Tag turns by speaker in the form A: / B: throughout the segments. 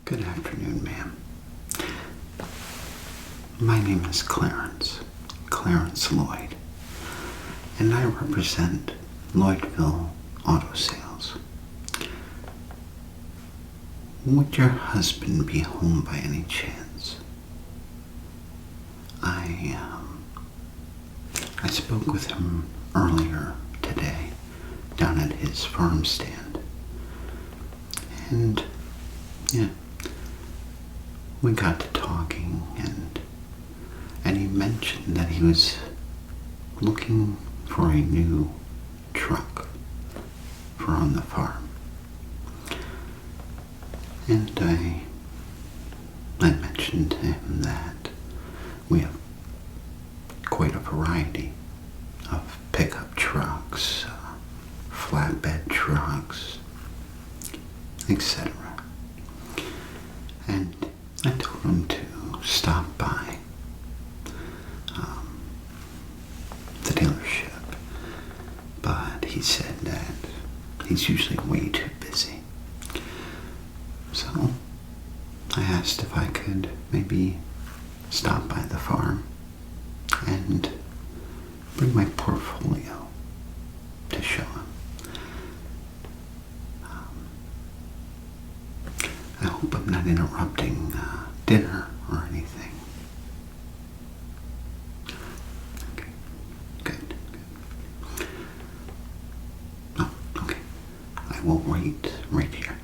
A: Good afternoon, ma'am. My name is Clarence Lloyd, and I represent Lloydville Auto Sales. Would your husband be home by any chance? I spoke with him earlier today down at his farm stand, and we got to talking, and he mentioned that he was looking for a new truck for on the farm. And I mentioned to him that we have quite a variety of pickup trucks, flatbed trucks, etc. And I told him to stop by the dealership, but he said that he's usually way too busy. So I asked if I could maybe stop by the farm and bring my portfolio to show him. I hope I'm not interrupting dinner or anything. Okay, good. Oh, okay. I will wait right here.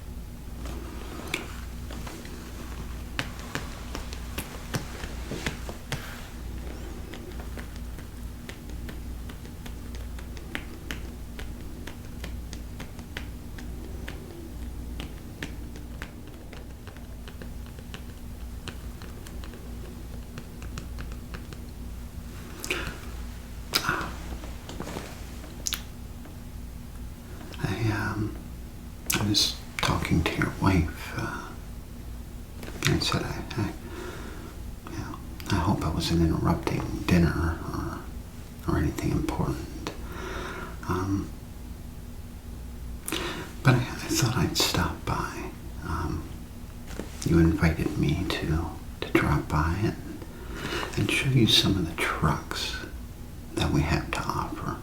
A: I was talking to your wife, and said I hope I wasn't interrupting dinner or anything important. But I thought I'd stop by. You invited me to drop by and show you some of the trucks that we have to offer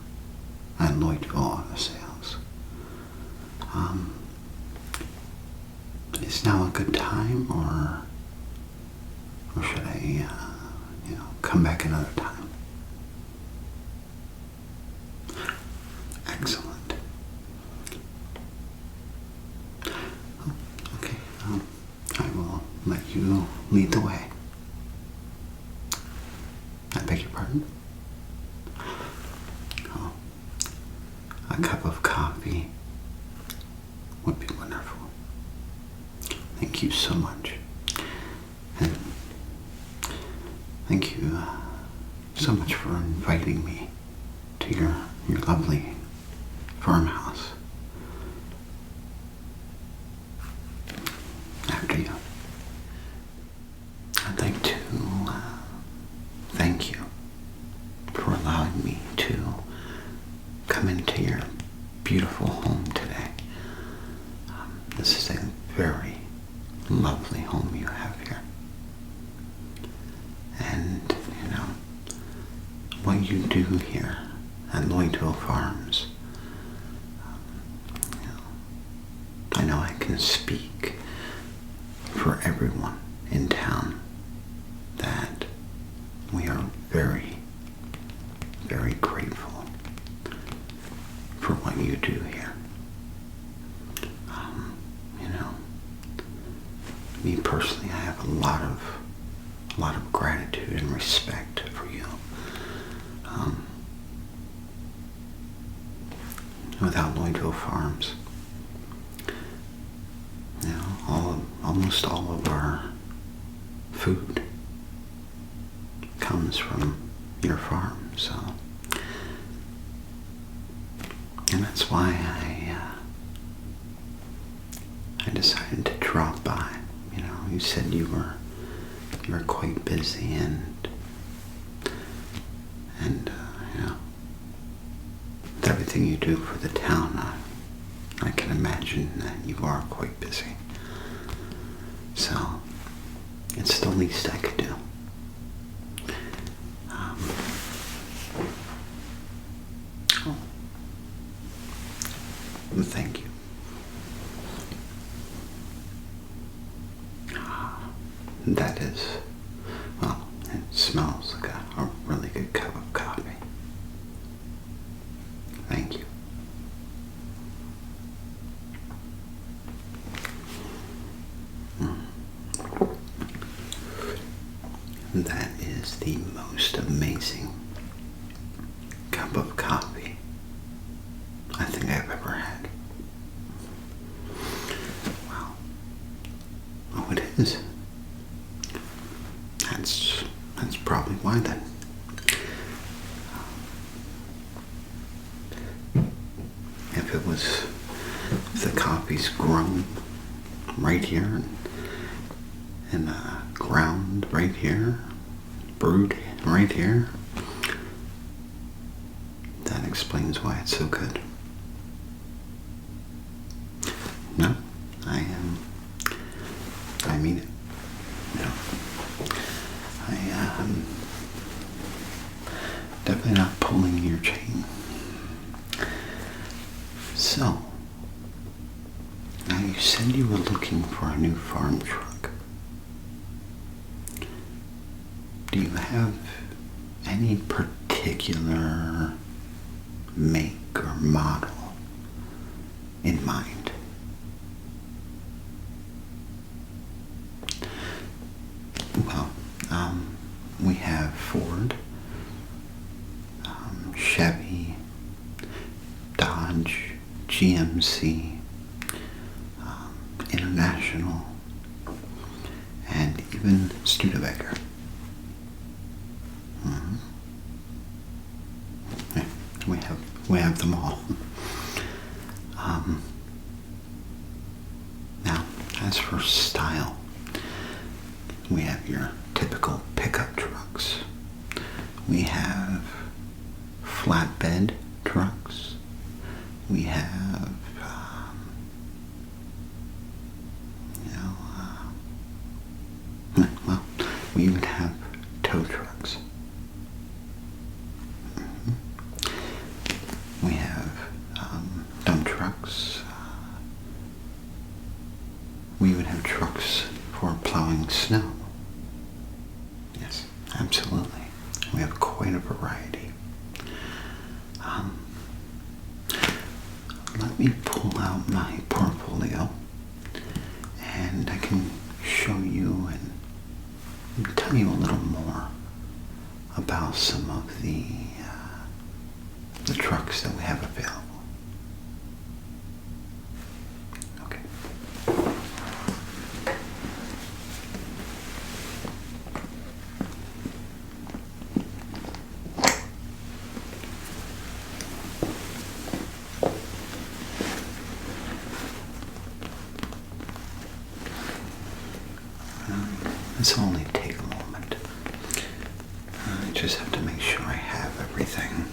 A: at Lloydville Auto Sales. Is now a good time, or should I, come back another time? Excellent. Okay, I will let you lead the way. I beg your pardon? Oh, a cup of coffee would be wonderful. Thank you so much. And thank you so much for inviting me to your lovely farmhouse. After you. I'd like to thank you for allowing me to come into your beautiful home today. This is a very lovely home you have here. And, what you do here at Lloydville Farms, I know I can speak for everyone in town that we are very, very grateful for what you do here. Me personally, I have a lot of gratitude and respect for you. Without Lloydville Farms, almost all of our food comes from your farm. So that's why I decided to drop by. You know, you said you were quite busy, and you know, with everything you do for the town, I can imagine that you are quite busy. So it's the least I could do. Thank you. That is, well, it smells like a really good cup of coffee. Thank you. That is the most amazing cup of coffee I think I've ever had. Wow. Oh, it is. That's probably why then. If the coffee's grown right here and ground right here, brewed right here, that explains why it's so good. No, I mean it. No, definitely not pulling your chain. So, now you said you were looking for a new farm truck. Do you have any particular make or model in mind? Well, we have Ford, Chevy, Dodge, GMC, International, and even Studebaker. Yeah, we have them all. Now, as for style, we have your typical pickup trucks. We have flatbed trucks. We have, well, we even have tow trucks. We have dump trucks. We even have trucks for plowing snow. Yes, absolutely. We have quite a variety. Let me pull out my portfolio and I can show you and tell you a little more about some of the trucks that we have available. Okay. This will only take a moment. I just have to make sure I have everything.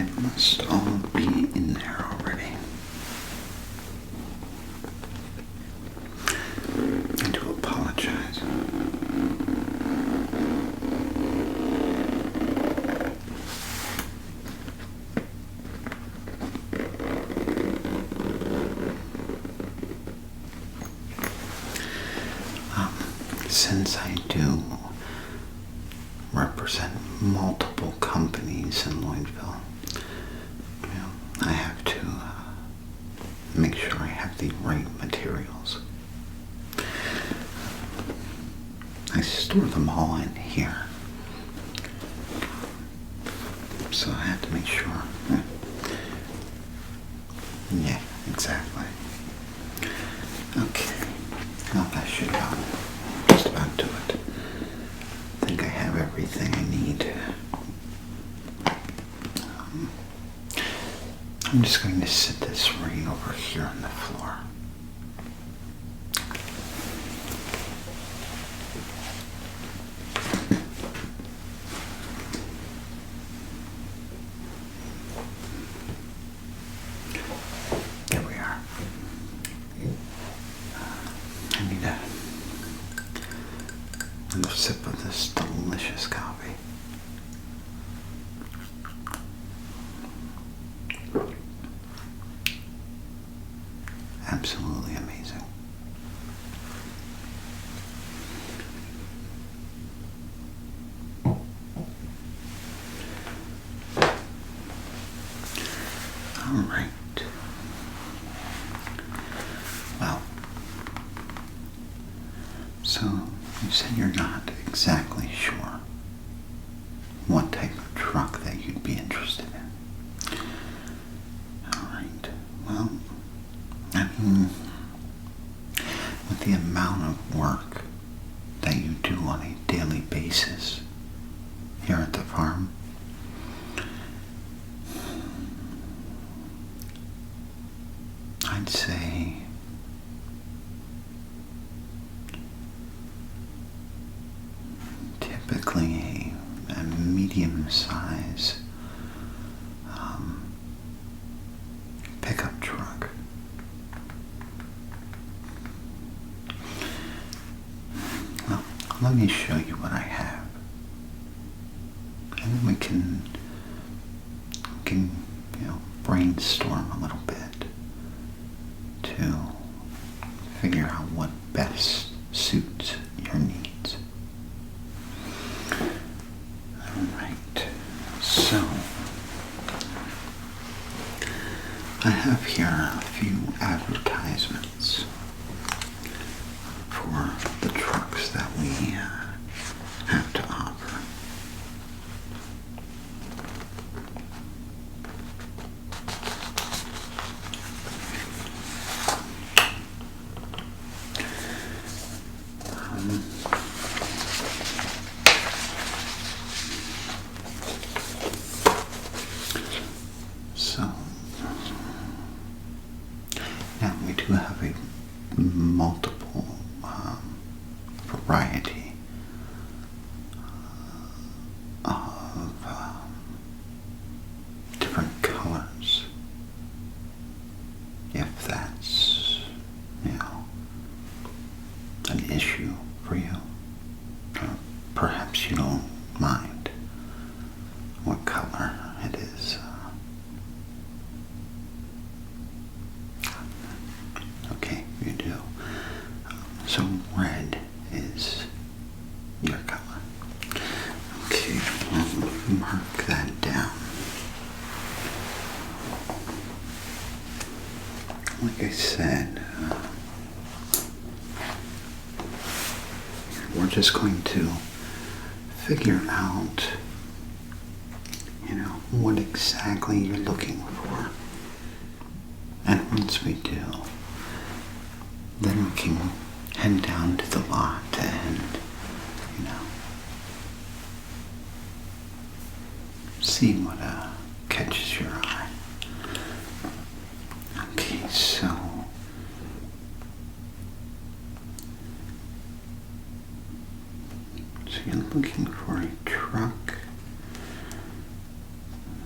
A: It must all be in there already. I do apologize. Since I do represent multiple companies in Lloydville, I have to make sure I have the right materials. I store them all in here, so I have to make sure. Yeah, exactly. Okay, well, that should just about do it. I think I have everything I need. I'm just going to sit this right over here on the floor. There we are. I need another sip of this delicious coffee. Absolutely amazing. All right. Well, so you said you're not exactly sure what type of truck that you'd be interested in. All right. Well, I mean, with the amount of work that you do on a daily basis here at the farm, I'd say typically a medium size pickup truck. Well, let me show you what I have, and then we can brainstorm a little bit to figure out what best suits your needs. Alright, so I have here a few advertisements for the trucks that we have to offer. So now we do have a multiple variety of different colors, if that's an issue for you, or perhaps you don't mind what color it is. Okay, you do. So red is your color. Okay, I'll mark that down. Like I said, we're just going to figure out, what exactly you're looking for. And once we do, then we can head down to the lot and, see what catches your eye. Okay, so you're looking for a truck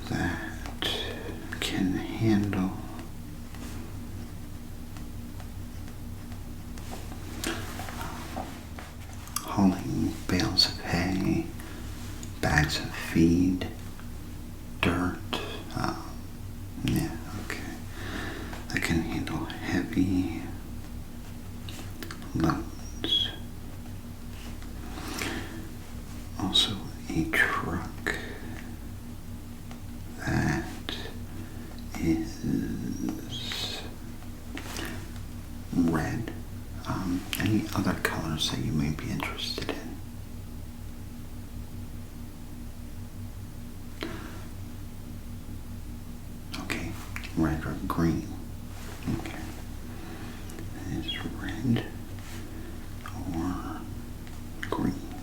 A: that can handle hauling bales of hay, bags of feed, dirt. Yeah, okay. That can handle heavy loads. Also a truck that is red. Any other colors that you may be interested in? Okay, red or green. Okay. It is red or green.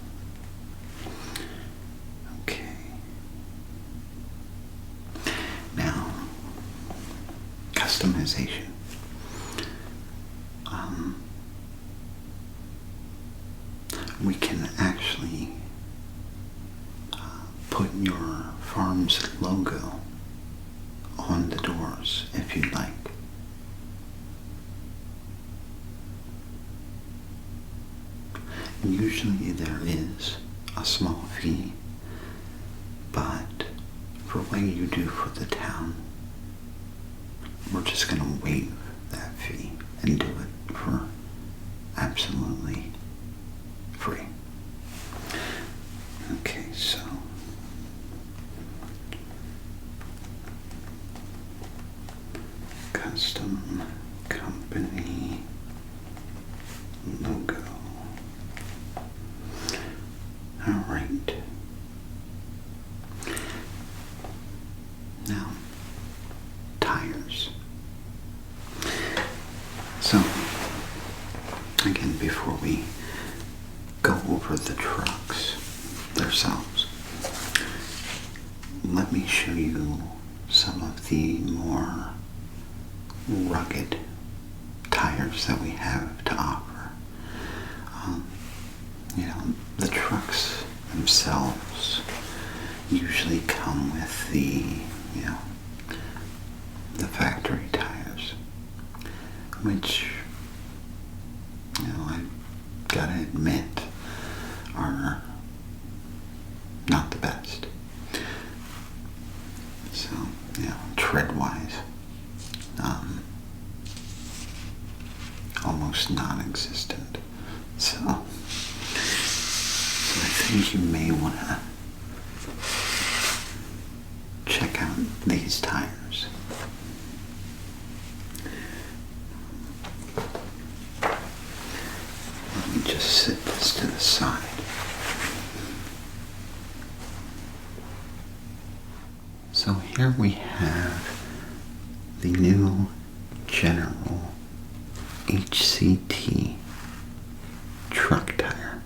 A: Okay. Now, customization. We can actually put your farm's logo on the doors if you'd like. Usually there is a small fee, but for what you do for the town, we're just going to waive that fee and do it for absolutely free. Okay, so custom company logo. All right. Now, tires. So, again, before we go over the trucks themselves, let me show you some of the more rugged tires that we have to offer. The trucks themselves usually come with the factory tires, which, I gotta admit, are not the best. So, tread-wise, almost non-existent. So I think you may want to check out these tires. Let me just set this to the side. So here we have the new General HCT Truck Tire.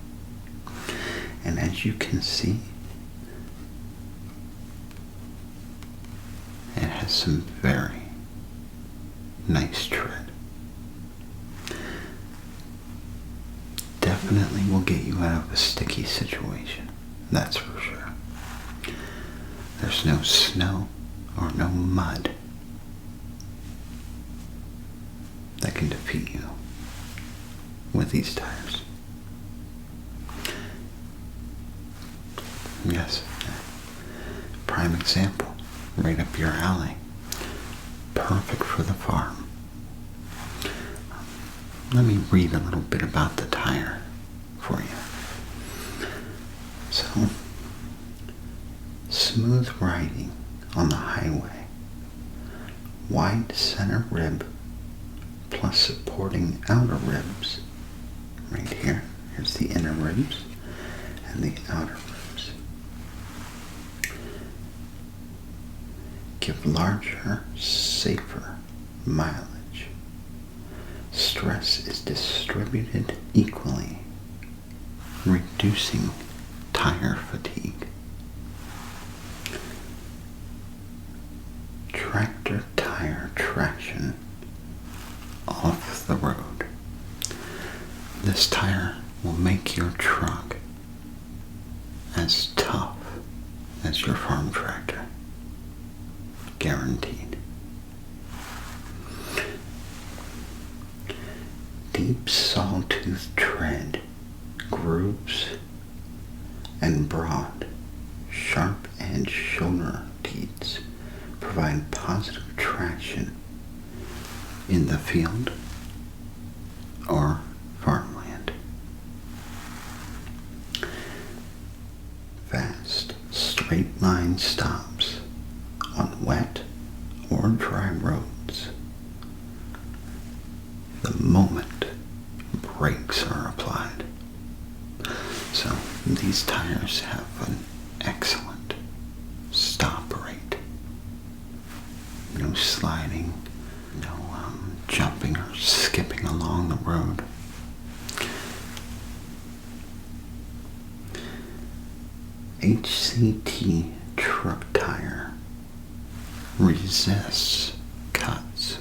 A: And as you can see, it has some very nice tread. Definitely will get you out of a sticky situation, that's for sure. There's no snow or no mud that can defeat you with these tires. Yes, prime example, right up your alley. Perfect for the farm. Let me read a little bit about the tire for you. So, smooth riding on the highway, wide center rib plus supporting outer ribs. Right here, here's the inner ribs and the outer ribs. Give larger, safer mileage. Stress is distributed equally, reducing tire fatigue. Tractor tire traction off the road. This tire will make your truck as tough as your farm tractor. Guaranteed. deep sawtooth tread, grooves, and broad, sharp-edged shoulder teats provide positive traction in the field or farmland. Fast, straight-line stops on wet or dry roads the moment brakes are applied. So these tires have an excellent stop rate. No sliding, no jumping or skipping along the road. HCT Truck Tire resists cuts.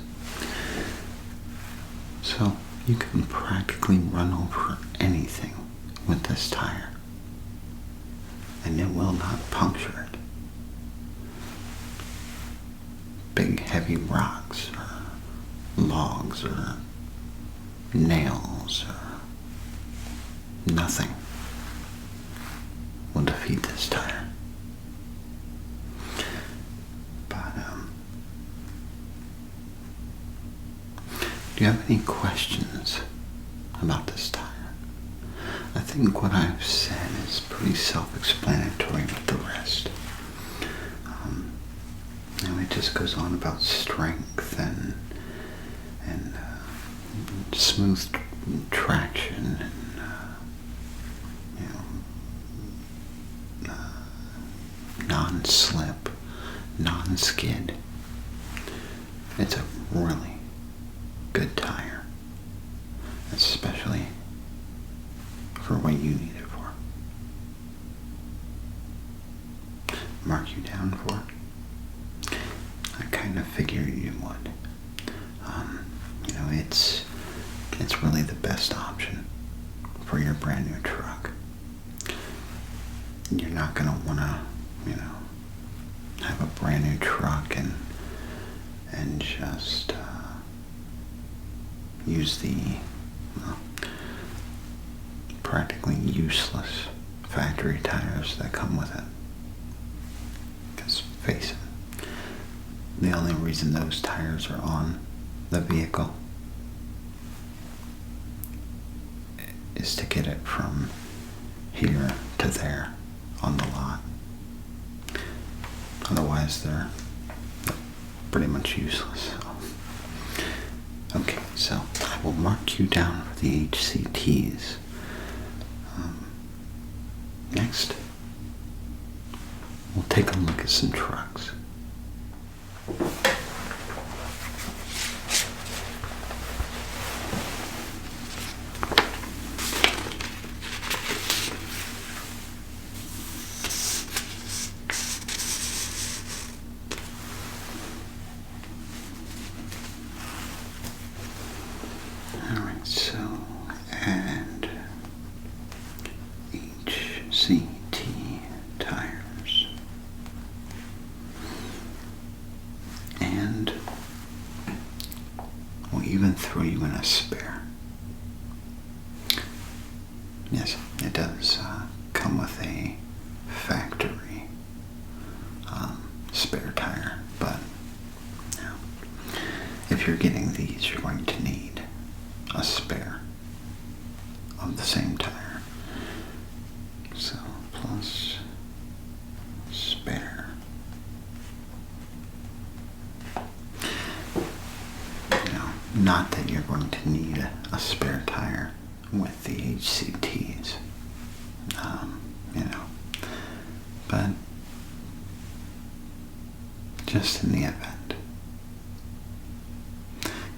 A: So you can practically run over anything with this tire, and it will not puncture it. Big heavy rocks or logs or nails or nothing will defeat this tire. But do you have any questions about this tire? I think what I've said is pretty self-explanatory with the rest. It just goes on about strength and smooth traction and non-slip, non-skid. It's a really good tire, especially for what you need it for. Mark you down for it? I kind of figured you would. It's really the best option for your brand new truck. You're not gonna wanna, have a brand new truck and just use the practically useless factory tires that come with it. Because face it, the only reason those tires are on the vehicle is to get it from here to there on the lot. Otherwise, they're pretty much useless. Okay, so I will mark you down for the HCTs. Next, we'll take a look at some trucks. Alright, so add HCT tires. And we'll even throw you in a spare. Yes, it does come with a factory spare tire, but if you're getting these, you're going to need a spare of the same tire. So plus spare. Not that you're going to need a spare tire with the HCTs, but just in the event,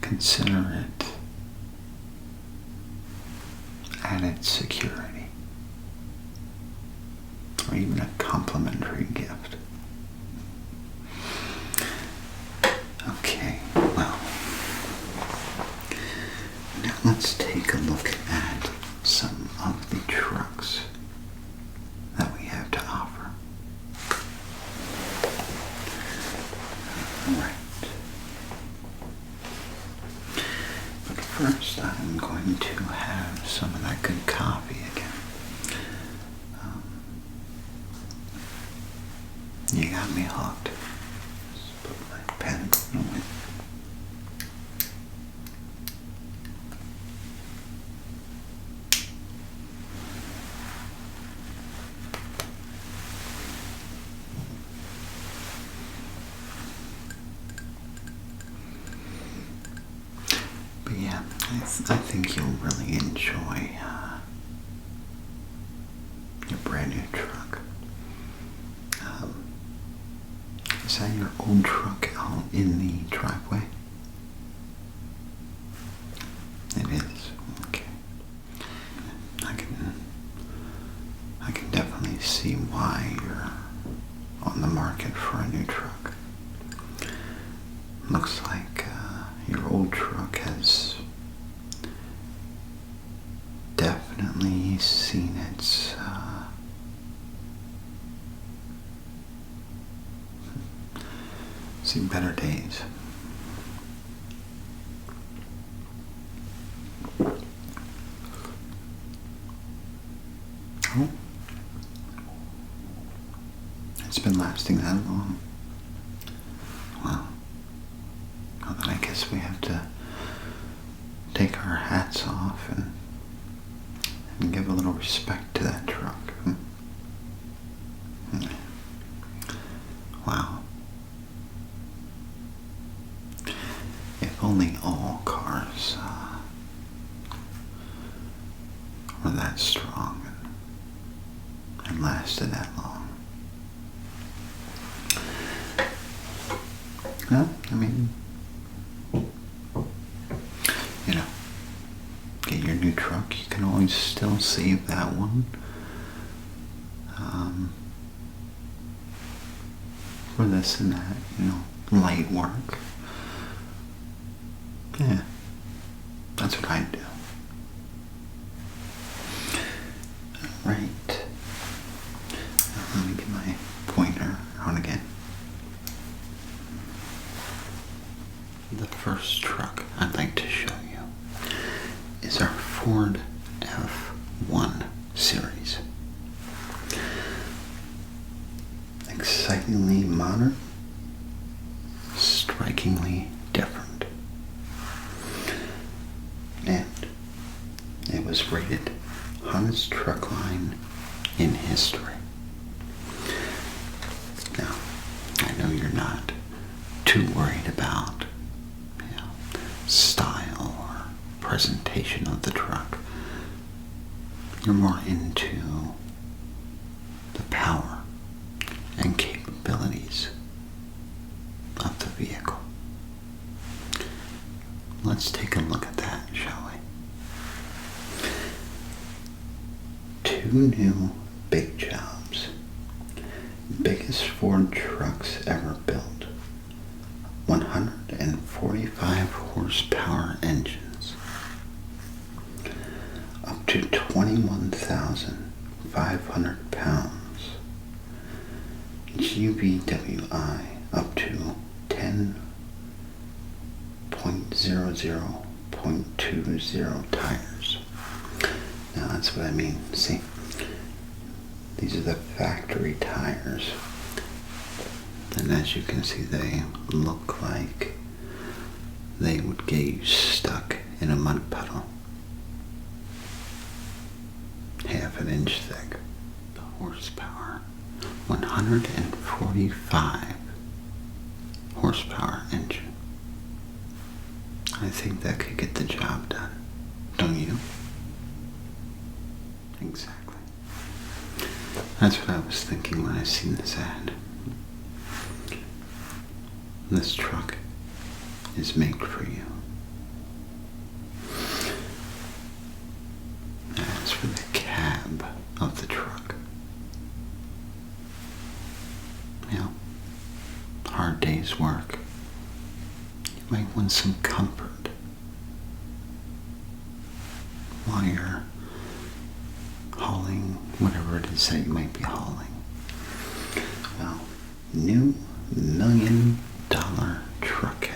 A: consider it added security, or even a complimentary gift. Okay, well, now let's take a look at some of the trucks that we have to offer. Alright. But first, I'm going to have some of that good coffee again. You got me hooked. Just put my pen away. But yeah, I think you'll really enjoy your brand new truck. Is that your old truck out in the driveway? It is. Okay. I can definitely see why you're on the market for a new truck. Looks like your old truck has definitely seen seen better days. Oh, it's been lasting that long. Well, then I guess we have to take our hats off and give a little respect to that truck. Wow. If only all cars were that strong and lasted that long. Well, I mean, get your new truck. You can always still save that one for this and that, light work. Yeah, that's what I do. Right. Let me get my pointer out again. The first truck I'd like to show you is our Ford F1 series. Excitingly modern, strikingly different. And it was rated hottest truck line in history. Now, I know you're not too worried about style or presentation of the truck. You're more into the power and capabilities of the vehicle. Let's take a look at that, shall we? Two new big jobs. Biggest Ford trucks ever built. 145 horsepower engines. Up to 21,500 pounds. GVWI up to 10.00.20 tires. Now that's what I mean. See, these are the factory tires. And as you can see, they look like they would get you stuck in a mud puddle. Half an inch thick. The horsepower, 145 horsepower engine. I think that could get the job done. Don't you? Exactly. That's what I was thinking when I seen this ad. This truck is made for you. As for the cab of the truck, hard day's work. You might want some comfort while you're hauling whatever it is that you might be hauling. Well, new $1 million truck cab.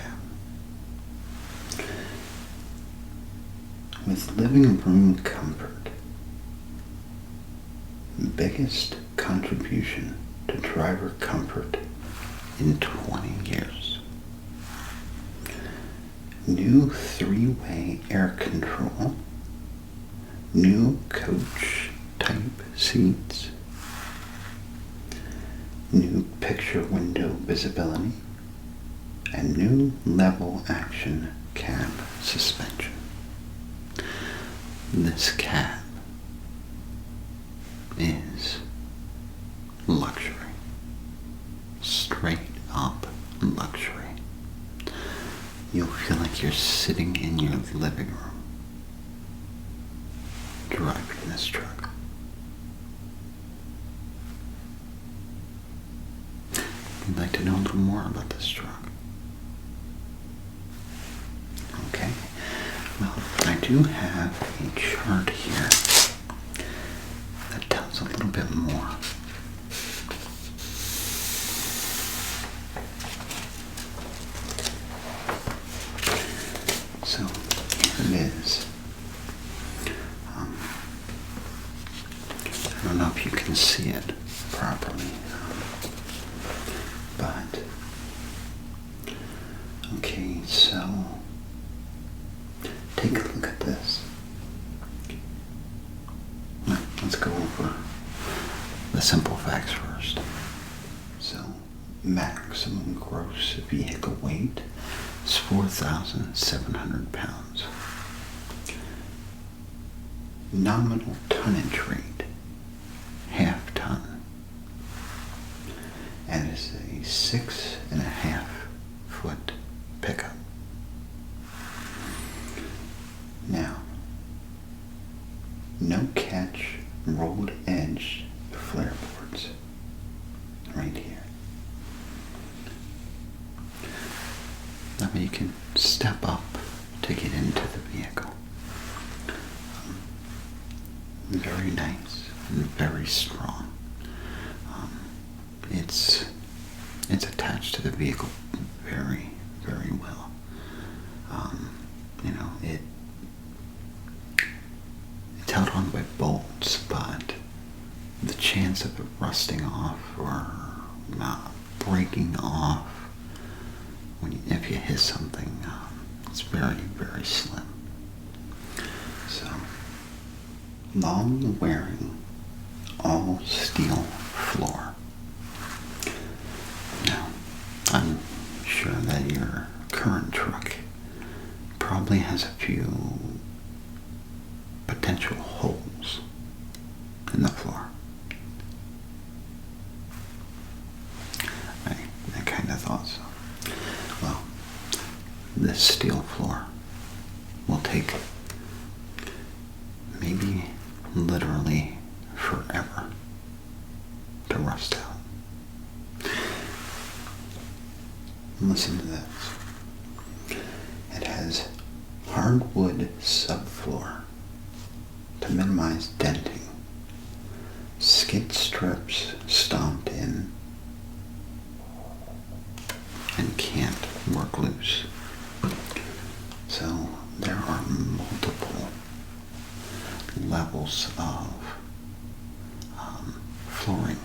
A: living room comfort. Biggest contribution to driver comfort in 20 years. New 3-way air control. New coach type seats. New picture window visibility. And new level action cab suspension. This cab is luxury. Straight up luxury. You'll feel like you're sitting in your living room driving this truck. You'd like to know a little more about this truck? Okay. Well, I do have a chart here that tells a little bit more. So here it is. I don't know if you can see it properly, but okay, so take a look at this. Let's go over the simple facts first. So, maximum gross vehicle weight is 4,700 pounds. Nominal tonnage rate, half ton. And it's a 6.5 foot pickup. Now, no catch rolled edge flare boards right here. That way you can step up to get into the vehicle. Very nice and very strong. It's attached to the vehicle very, very well. It's held on by bolts, but the chance of it rusting off or not breaking off if you hit something, it's very, very slim. So, long wearing, all steel floor. Now, I'm sure that your current truck probably has a few potential holes in the floor. I kind of thought so. Well, this steel floor will take maybe literally forever to rust out. Listen to this. It has hardwood subfloor to minimize denting, skid strips stomped in and can't work loose. So there are multiple levels of flooring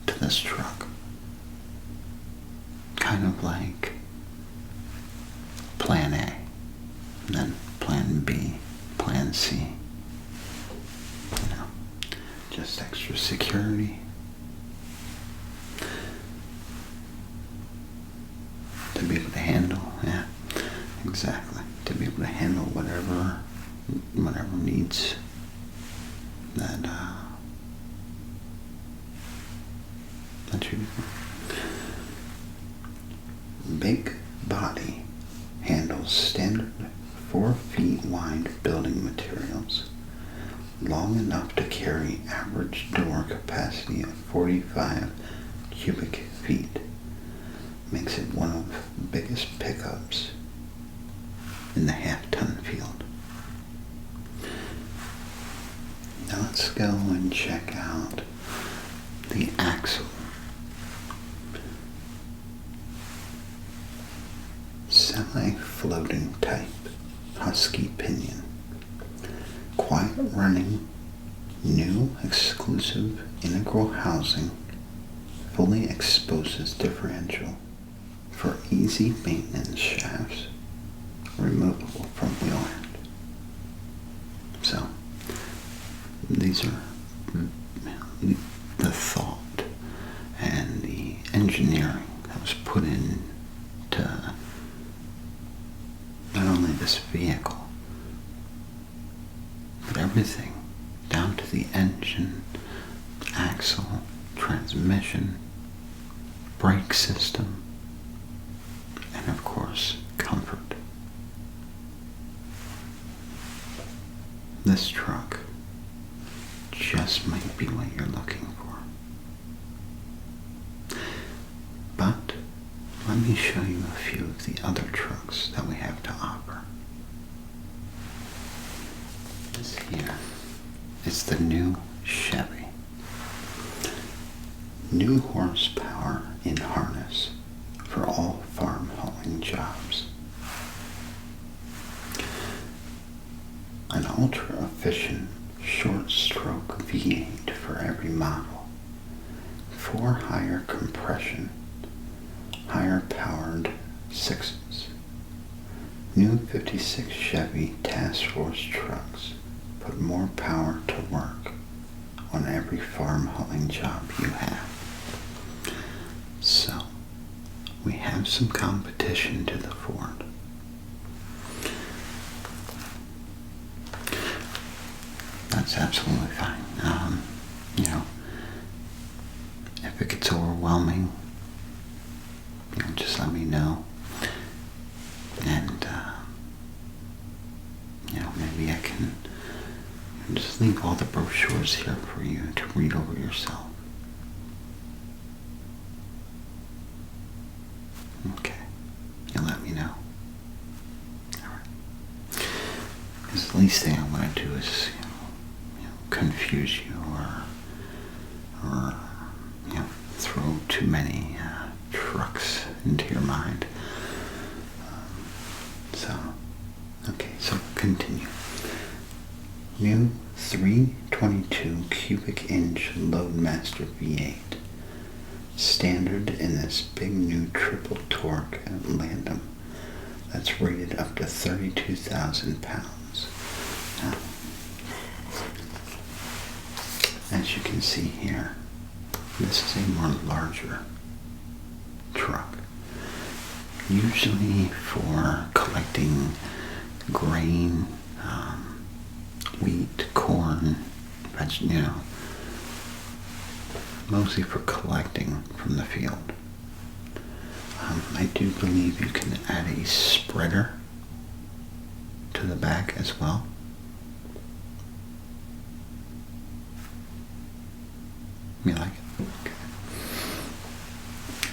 A: to this truck. Kind of like Plan A, then Plan B, Plan C. Just extra security. To be able to handle, yeah, exactly. To be able to handle whatever needs that you do. Big body handles standard 4 feet wide building materials, long enough to carry average door capacity of 45 cubic feet. Makes it one of the biggest pickups in the half-ton field. Now let's go and check out the axle. Semi-floating type husky pinion. quiet running, new exclusive integral housing fully exposes differential for easy maintenance shafts removable from wheel end. So these are the thought and the engineering that was put into not only this vehicle, but everything down to the engine, axle, transmission, brake system, and of course, comfort. This truck just might be what you're looking for. But let me show you a few of the other trucks that we have to offer. This here is the new Chevy. New horsepower in harness for all farm hauling jobs. An ultra-efficient short-stroke V8 for every model. 4 higher compression, higher-powered 6s. New 56 Chevy Task Force trucks put more power to work on every farm hauling job you have. So, we have some competition to the Ford. That's absolutely fine. If it gets overwhelming, just let me know. And, maybe I can just leave all the brochures here for you to read over yourself. Okay. You'll let me know. Alright. Because the least thing I want to do is, confuse you or throw too many trucks into your mind. So continue. New 322 cubic inch Loadmaster V8. Standard in this big new triple torque Landum that's rated up to 32,000 pounds. Now, as you can see here, this is a more larger truck. Usually for collecting grain, wheat, corn, mostly for collecting from the field. I do believe you can add a spreader to the back as well. You like it? Okay.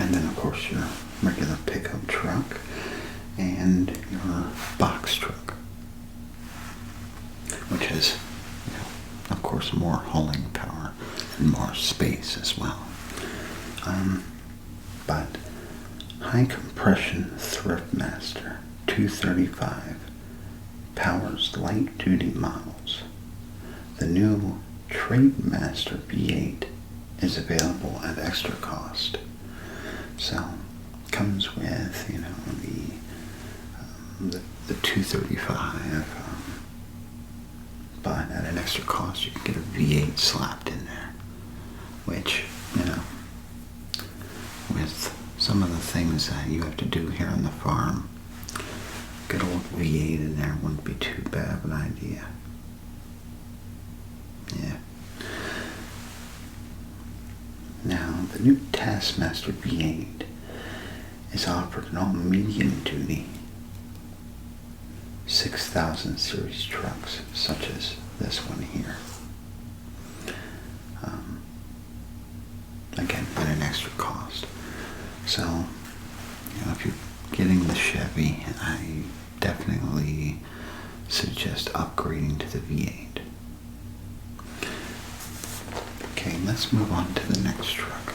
A: And then of course your regular pickup truck and your box truck, which has, of course, more hauling power and more space as well. But high compression Thriftmaster 235 powers light duty models. The new Trademaster V8 is available at extra cost. So comes with, the 235, but at an extra cost you can get a V8 slapped in there, which, with some of the things that you have to do here on the farm, good old V8 in there wouldn't be too bad of an idea. Yeah. Now, the new Taskmaster V8 is offered in all medium-duty 6000 series trucks, such as this one here. Again, at an extra cost. So, if you're getting the Chevy, I definitely suggest upgrading to the V8. Okay, let's move on to the next truck.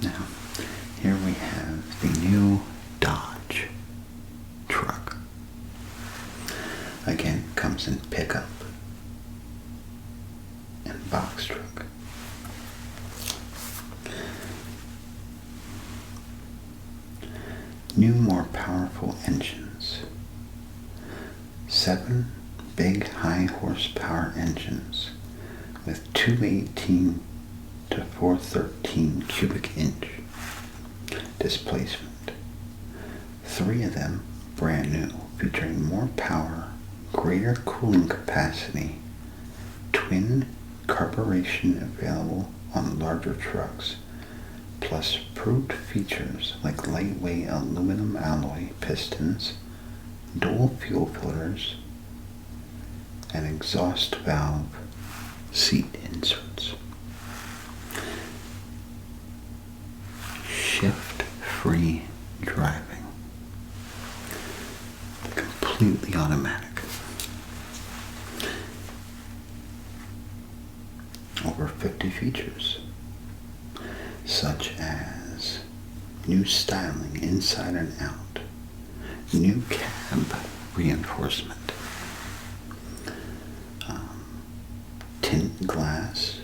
A: Now, box truck. New, more powerful engines. 7 big high horsepower engines with 218 to 413 cubic inch displacement. 3 of them brand new, featuring more power, greater cooling capacity, twin carburation available on larger trucks, plus proved features like lightweight aluminum alloy pistons, dual fuel filters, and exhaust valve seat inserts. Shift-free driving. Completely automatic. Over 50 features, such as new styling inside and out, new cab reinforcement, tint glass,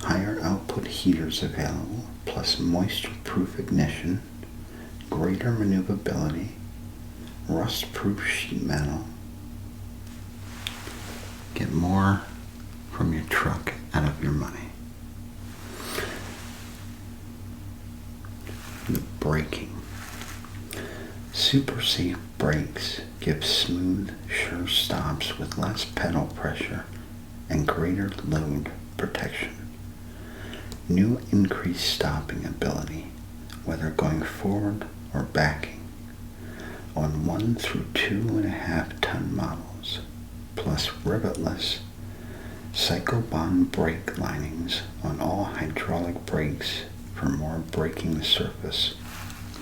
A: higher output heaters available, plus moisture-proof ignition, greater maneuverability, rust-proof sheet metal. Get more from your truck out of your money. The braking. Super safe brakes give smooth, sure stops with less pedal pressure and greater load protection. New increased stopping ability, whether going forward or backing, on 1 through 2.5 ton models, plus rivetless Cyclobond brake linings on all hydraulic brakes for more braking surface,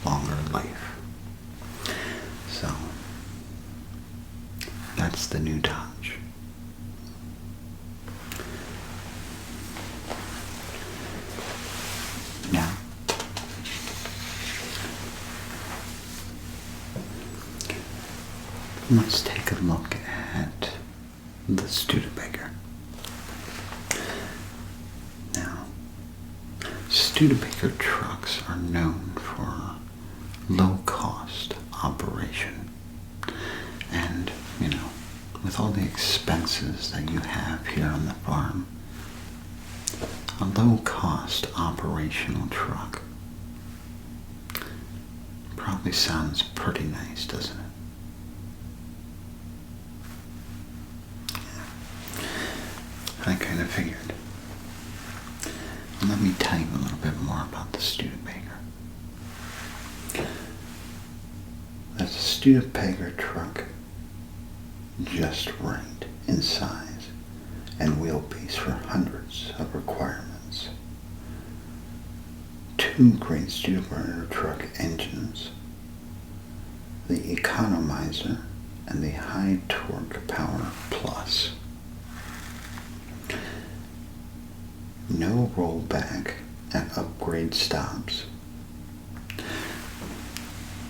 A: longer life. So, that's the new Dodge. Now, let's take a look at the Studebaker. Now, Studebaker trucks are known for low-cost operation. And, with all the expenses that you have here on the farm, a low-cost operational truck probably sounds pretty nice, doesn't it? I kind of figured. Let me tell you a little bit more about the Studebaker. That's a Studebaker truck just right in size and wheelbase for hundreds of requirements. 2 great Studebaker truck engines, the Economizer and the High Torque Power Plus. No rollback at upgrade stops.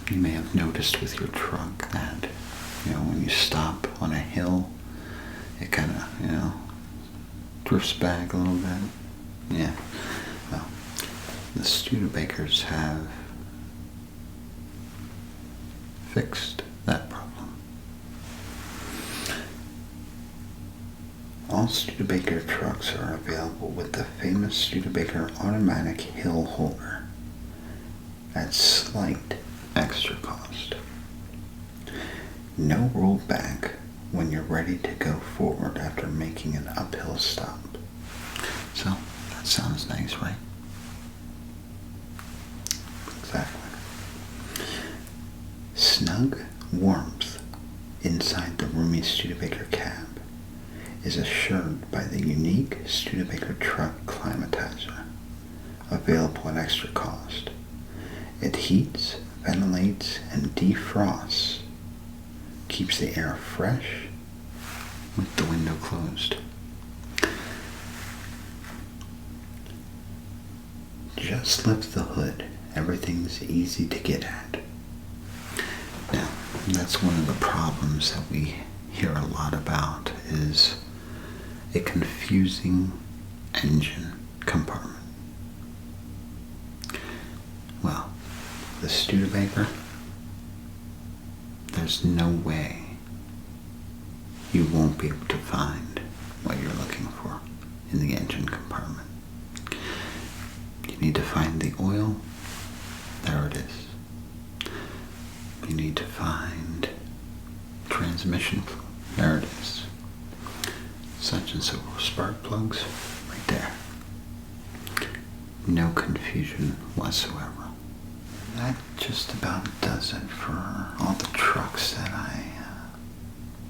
A: You may have noticed with your truck that, when you stop on a hill, it kind of, drifts back a little bit. Yeah. Well, the Studebakers have fixed that problem. All Studebaker trucks are available with the famous Studebaker automatic hill holder at slight extra cost. No rollback when you're ready to go forward after making an uphill stop. So, that sounds nice, right? Exactly. Snug warmth inside the roomy Studebaker cab is assured by the unique Studebaker truck climatizer, available at extra cost. It heats, ventilates, and defrosts, keeps the air fresh with the window closed. Just lift the hood, everything's easy to get at. Now, that's one of the problems that we hear a lot about, is a confusing engine compartment. Well, the Studebaker, there's no way you won't be able to find what you're looking for in the engine compartment. You need to find the oil. There it is. You need to find transmission fluid. There it is. Such and so spark plugs. Right there. No confusion whatsoever. That just about does it for all the trucks that I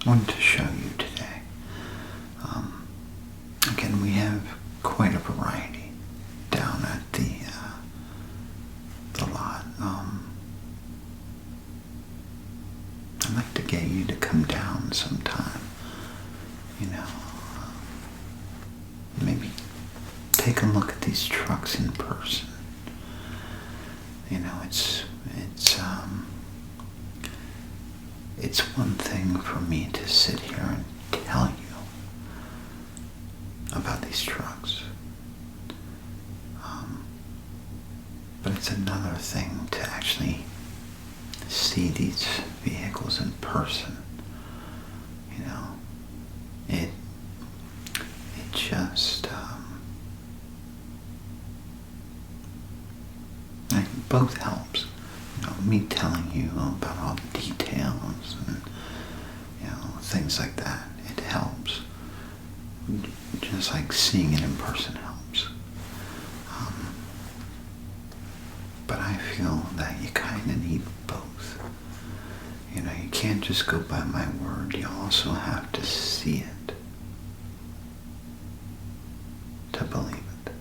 A: wanted to show you today. Again, we have quite a variety down at the lot. I'd like to get you to come down sometime. Maybe take a look at these trucks in person. It's one thing for me to sit here and tell you about these trucks. But it's another thing to actually see these vehicles in person. It just, both helps. Me telling you about all the details and, things like that. It helps. Just like seeing it in person helps. But I feel that you kind of need both. You can't just go by my word. You also have to see it to believe it.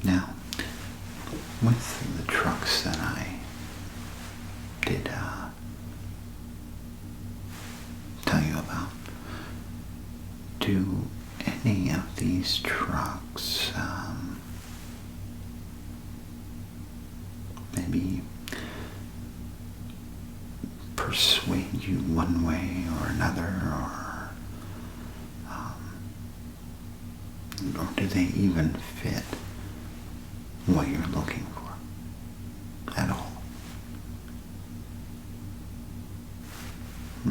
A: Now, with the trucks that I did tell you about, do any of these trucks maybe persuade you one way or another, or do they even fit what you're looking for at all?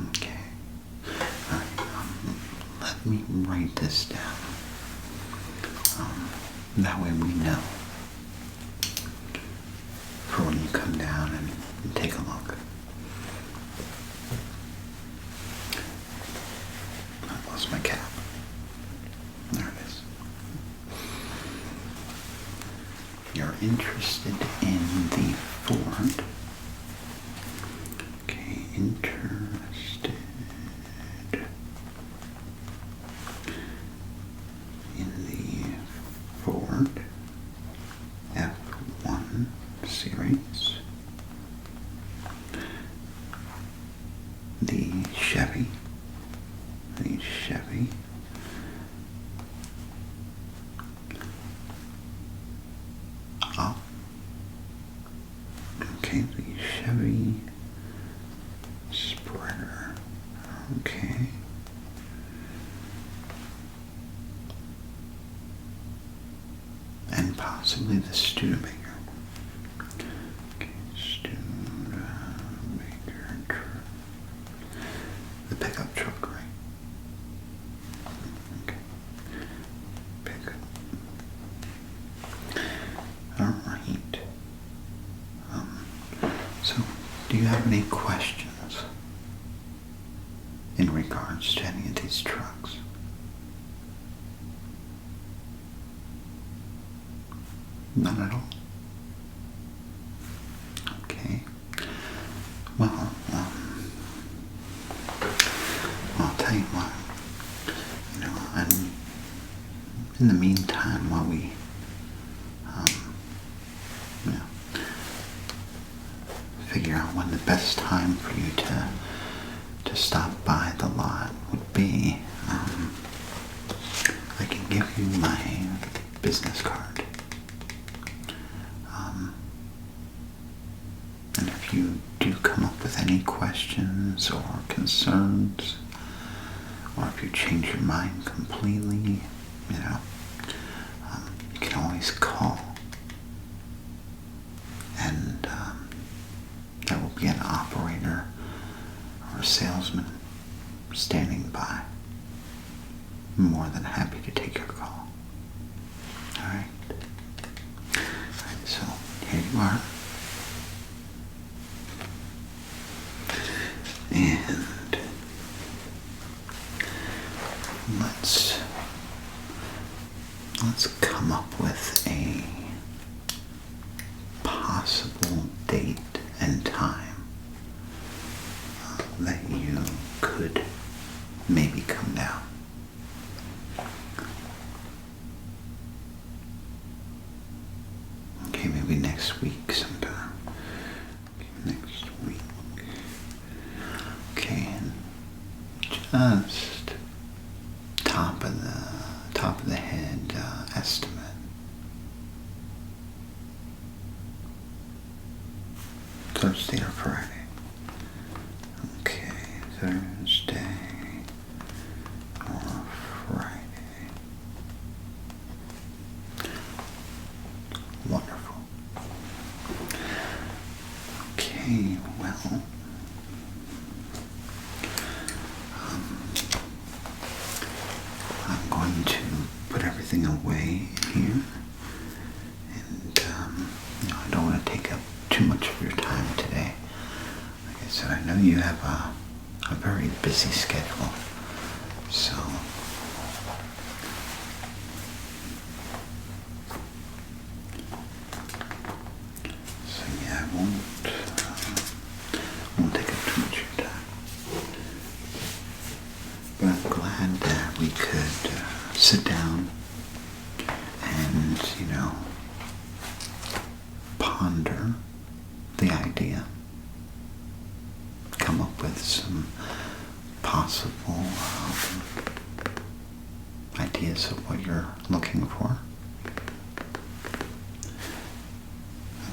A: Okay. All right. Let me write this down. That way we know for when you come down and take a look. I lost my cap. There it is. You're interested in the Ford. Okay, interested in the Ford F1 series. The Chevy. Oh. Okay, the Chevy Spreader. Okay. And possibly the Studebaker. Okay, Studebaker truck. The pickup truck, right? Okay. Pickup. All right. So, do you have any questions in regards to any of these trucks? None at all? Okay. Well, I'll tell you what. And in the meantime, while we, figure out when the best time for you to stop by the lot would be, I can give you my business card. And if you do come up with any questions or concerns, or if you change your mind completely, you can always call. And there will be an operator or a salesman standing by. More than happy to take your call. Alright? So, here you are. And let's come up with a possible date and time that you could maybe come down. Okay, maybe next week sometime. Okay, next week. Okay, and just top of the head estimate. Thursday or Friday? Okay, Thursday or Friday. Wonderful. Okay, well, I'm going to put everything away here, and I don't want to take up too much of your time today. Like I said, I know you have a very busy schedule, so yeah, I won't take up too much of your time. But I'm glad that we could sit down and, ponder the idea, come up with some possible ideas of what you're looking for.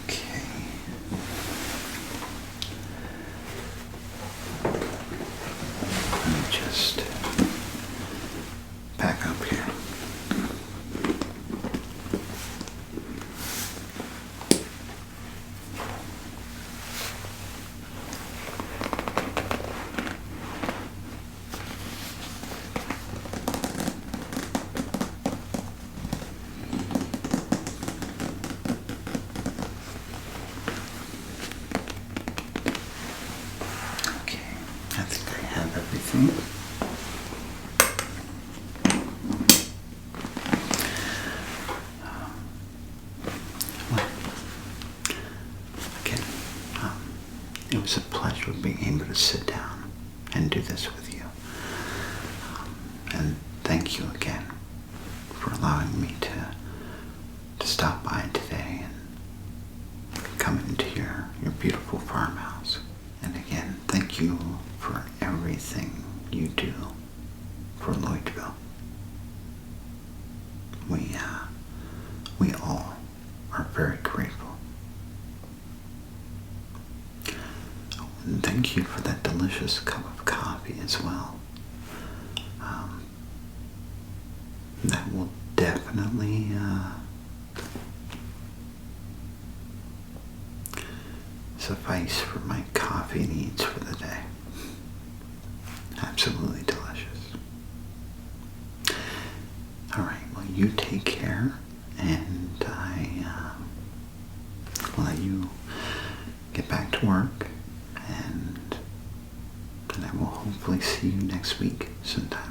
A: Okay. Let me just back up here. I think I have everything. Well, again, it was a pleasure being able to sit down and do this with you. And thank you again for allowing me to stop by today and come into your beautiful farmhouse. And again, thank you for everything you do for Lloydsville. We all are very grateful. And thank you for that delicious cup of coffee as well. That will definitely suffice for my coffee needs for the day. Absolutely delicious. Alright, well, you take care, and I'll let you get back to work, and I will hopefully see you next week sometime.